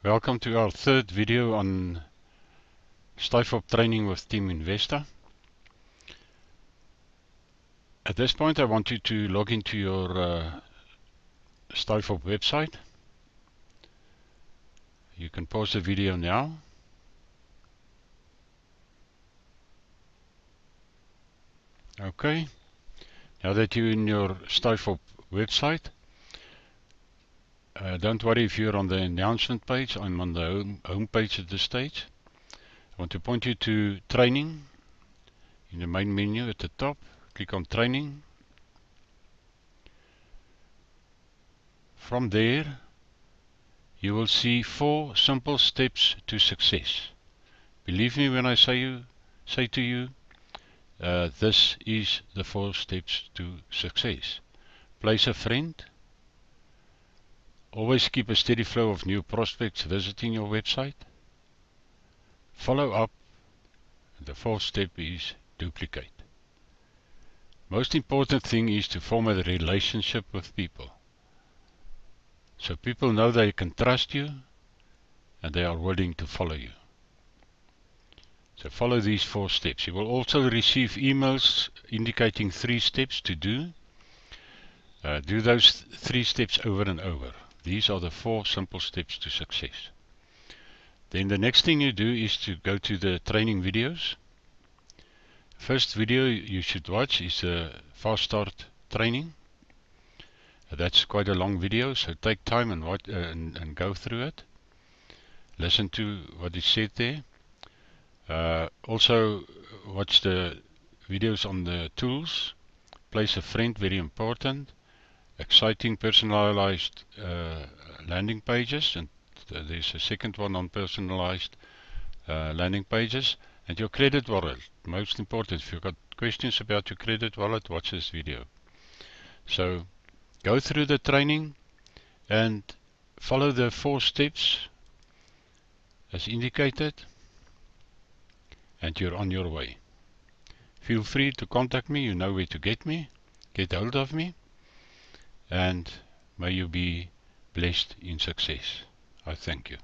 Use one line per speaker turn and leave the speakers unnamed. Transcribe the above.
Welcome to our third video on StyleFop training with Team Investor. At this point I want you to log into your StyleFop website. You can pause the video now. Okay, now that you're in your StyleFop website, don't worry if you're on the announcement page. I'm on the home page at this stage. I want to point you to training in the main menu at the top. Click on training. From there you will see 4 simple steps to success. Believe me when I say to you, this is the 4 steps to success. Place a friend. Always keep a steady flow of new prospects visiting your website. Follow up. The 4th step is duplicate. Most important thing is to form a relationship with people. So people know they can trust you and they are willing to follow you. So follow these 4 steps. You will also receive emails indicating 3 steps to do. Do those 3 steps over and over. These are the 4 simple steps to success. Then the next thing you do is to go to the training videos. First video you should watch is a fast start training. That's quite a long video, so take time and watch and go through it. Listen to what is said there. Also watch the videos on the tools. Place a friend, very important. Exciting personalized landing pages, and there's a second one on personalized landing pages. And your credit wallet, most important. If you've got questions about your credit wallet, watch this video. So go through the training and follow the 4 steps as indicated, and you're on your way. Feel free to contact me. You know where to get hold of me, and may you be blessed in success. I thank you.